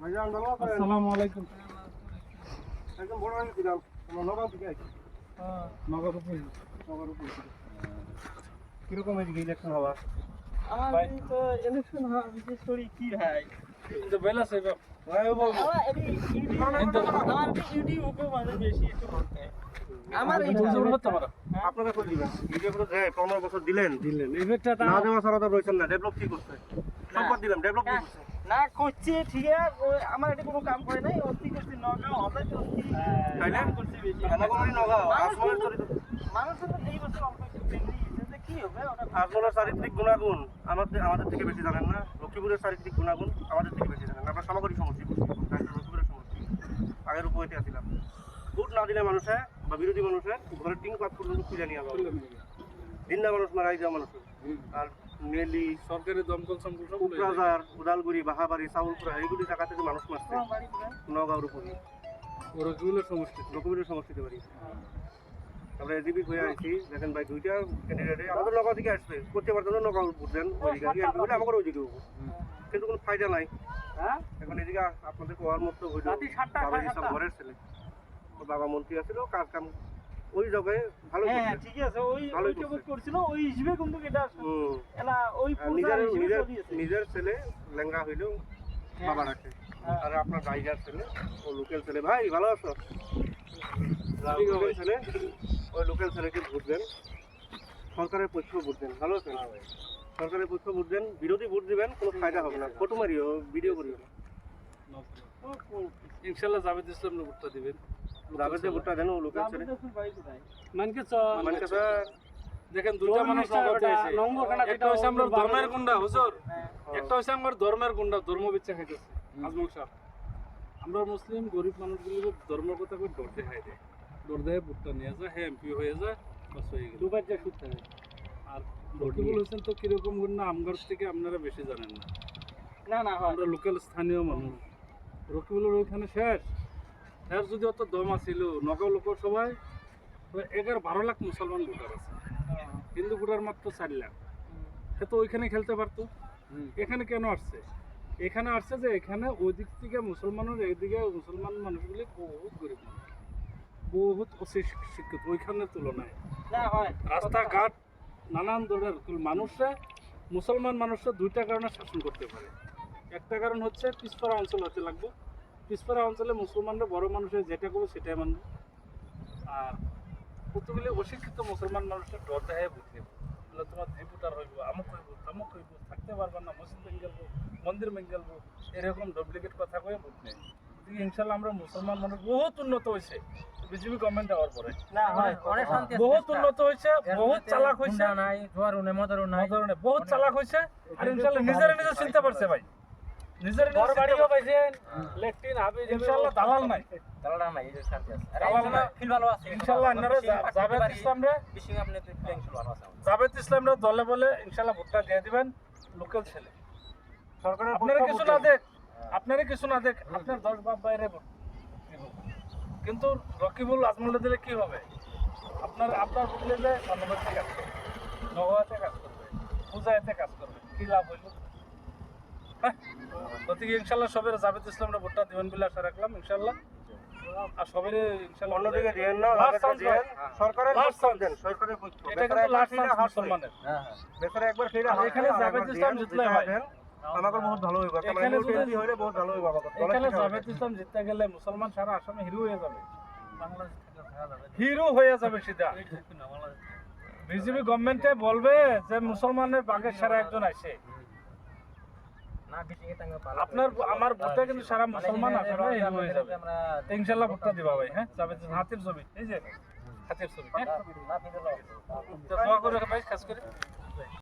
আসসালামু আলাইকুম। একদম বড় হয়ে দিলাম। নগাঁও থেকে আইছি। নগাঁও থেকে। কিরকম হয়েছে ইলেকশন হওয়া? আমার তো ইলেকশন হওয়া বিশেষ করে কি ভাই কিন্তু বেলা সেবা আমার আপনারা করে দিবেন ভিডিও করে দেয় 15 বছর দিলেন ইফেক্টটা না দেওয়া ছাড়া তো রয়েছেন না ডেভেলপ কি করছে সম্পদ দিলাম ডেভেলপ কি করছে না করছে ঠিক আছে আমার এটা কোনো কাম করে নাই অতি করছি নগাঁও হবে তো তাই না করছি বেশি আমাগোরি নগাঁও আসমানের চরিত্র মানুষের তো এই বছর অল্প একটু বেশি এতে কি হবে ওটা আপনার চারিত্রিক গুণাগুণ আমাদের থেকে বেশি জানেন না লক্ষ্মীপুরের চারিত্রিক গুণাগুণ আমাদের থেকে বেশি জানেন আমরা সামগ্রিক সমষ্টি লক্ষ্মীপুরের সমষ্টি আগের উপরে আসছিলাম ভোট না দিলে মানুষে বা বিরোধী মানুষের ঘরের টিন পাত পর্যন্ত খুলে নিয়ে যাবে দিনদা মানুষ মারাই যাওয়া মানুষ আর নেলি সরকারের দমকল সম্পর্ক কোকরাঝার উদালগুড়ি বাহাবাড়ি চাউলপুরা এইগুলি জায়গা থেকে মানুষ মারছে নগাঁওর উপরে রকিবুলের সমষ্টি লক্ষ্মীপুরের সমষ্টিতে পারি আমরা এদিবি হয়ে আছি দেখেন ভাই দুইটা ক্যান্ডিডেটে আমাদের নগাঁও থেকে আসবে করতে পারতেন নগাঁও ভোট দেন ওইদিকে এমপি বলে আমাদের ওইদিকে হবো কিন্তু কোনো ফায়দা নাই হ্যাঁ এখন এদিকে আপনাদের কোয়ার মতো হইল রাতে 7টা বাবা হিসাব ঘরের ছেলে তো বাবা মন্ত্রী আছিল কাজ কাম ওই জায়গায় ভালো হ্যাঁ করছে ঠিক আছে ওই ভালোই ওই করছে। করছিল ওই হিসেবে কিন্তু এটা এলা ওই আর নিজের হিসেবে নিজের চলিয়েছে। নিজের ছেলে লেঙ্গা হইলেও হ্যাঁ। বাবা রাখে হ্যাঁ। আর আপনার জায়গার ছেলে ও লোকাল ছেলে ভাই ভালো আছো লোকাল ছেলে ওই লোকাল ছেলেকে ভোট দেন সরকারের পক্ষ ভোট দেন ভালো আছেন সরকারের পক্ষ ভোট দেন বিরোধী ভোট দিবেন কোনো ফায়দা হবে না ফটো মারিও ভিডিও করিও না ইনশাআল্লাহ জাভেদ ইসলাম ভোটটা দিবেন রাবেতে ভোটটা দেন ও লোকাল ছেলে মানকে মানে স্যার দেখেন দুইটা মানুষ নগদে আছে একটা হইছে আমরা ধর্মের গুন্ডা হুজুর একটা হইছে আমার ধর্মের গুন্ডা ধর্ম বিচ্ছা খাইতেছে আজমল সাহেব আমরা মুসলিম গরিব মানুষগুলো ধর্মের কথা কই ডর দেখাই দেয় ডর দেয় ভোটটা নিয়ে যায় হ্যাঁ এমপি হয়ে যায় বাস হয়ে গেল দুবার যা সুদ থাকে আর রকিবুল হোসেন তো কিরকম গুন্ডা আমগার থেকে আপনারা বেশি জানেন না না না হয় আমরা লোকাল স্থানীয় মানুষ রকিবুলের ওইখানে শেষ এর যদি অত দম আছিল নগাঁও লোকসভায় 11-12 লাখ মুসলমান ভোটার আছে হিন্দু ভোটার মাত্র 4 লাখ সে তো ওইখানে খেলতে পারতো এখানে কেন আসছে এখানে আসছে যে এখানে ওই দিক থেকে মুসলমানের এইদিকে মুসলমান মানুষগুলি বহুত গরিব মানুষ বহুত শিক্ষিত ওইখানের তুলনায় না হয় রাস্তাঘাট নানান ধরনের মানুষরা মুসলমান মানুষরা দুইটা কারণে শাসন করতে পারে একটা কারণ হচ্ছে পিছপড়া অঞ্চল হতে লাগবে পিছপড়া অঞ্চলে মুসলমানরা বড় মানুষের যেটা করবে সেটাই মানবে আর কতগুলি অশিক্ষিত মুসলমান মানুষের ডর দেখায় বুঝতে বলে তোমার ভোটার হইব আমুক হইব তামুক হইব থাকতে পারবা না মসজিদ ভেঙ্গেলবো মন্দির ভেঙ্গেলবো এরকম ডুপ্লিকেট কথা কয়ে বুঝ নেই ইনশাল্লাহ আমরা মুসলমান মানুষ বহুত উন্নত হয়েছে বিজেপি গভর্নমেন্ট হওয়ার পরে না হয় অনেক শান্তি বহুত উন্নত হয়েছে বহুত চালাক হয়েছে নাই জোয়ারও নেই মদারও নাই বহুত চালাক হয়েছে আর ইনশাল্লাহ নিজেরা নিজে চিনতে পারছে ভাই নিজের ঘর বাড়িও পাইছেন লেট্রিন হাবি ইনশাআল্লাহ দালাল নাই দালাল নাই এই যে শান্তি আছে দালাল নাই ফিল ভালো আছে ইনশাআল্লাহ আপনারা জাভেদ ইসলামরে বিশিং আপনি তো ফিলিং ভালো আছে জাভেদ ইসলামরে দলে বলে ইনশাআল্লাহ ভোটটা দিয়ে দিবেন লোকাল ছেলে সরকারের আপনারা কিছু না দেখ আপনারা কিছু না দেখ আপনার 10 বাপ বাইরে ভোট দিব। কিন্তু রকিবুল আজমলে দিলে কি হবে আপনার বুঝলে যে ধন্যবাদে কাজ করবে নগাঁওতে কাজ করবে পূজাতে কাজ করবে কি লাভ হইল গতিকে ইনশাল্লাহ সবের জাভেদ ইসলামরা ভোটটা দিবেন বলে আশা রাখলাম ইনশাল্লাহ আর সবের ইনশাল্লাহ অন্যদিকে দিয়েন না সরকারের Last পক্ষ দেন সরকারের পক্ষ এটা কিন্তু লাস্ট চান্স মুসলমানের বেচারা একবার ফিরে আর এখানে জাভেদ ইসলাম জিতলে হয় আমাকে বহুত ভালো হইব এখানে যদি হইলে বহুত ভালো হইব এখানে জাভেদ ইসলাম জিততে গেলে মুসলমান সারা আসামে হিরো হয়ে যাবে হিরো হয়ে যাবে সিধা বিজেপি গভর্নমেন্টে বলবে যে মুসলমানের বাগের সারা একজন আসে না বিশিং এ টাঙ্গা আপনার আমার ভোটটা কিন্তু সারা মুসলমান আসামে হিরো হয়ে যাবে তো ইনশাআল্লাহ ভোটটা দিবা ভাই হ্যাঁ জাভেদ হাতের ছবি এই যে হাতের ছবি হ্যাঁ না ফিল তো দোয়া করে ভাই কাজ করে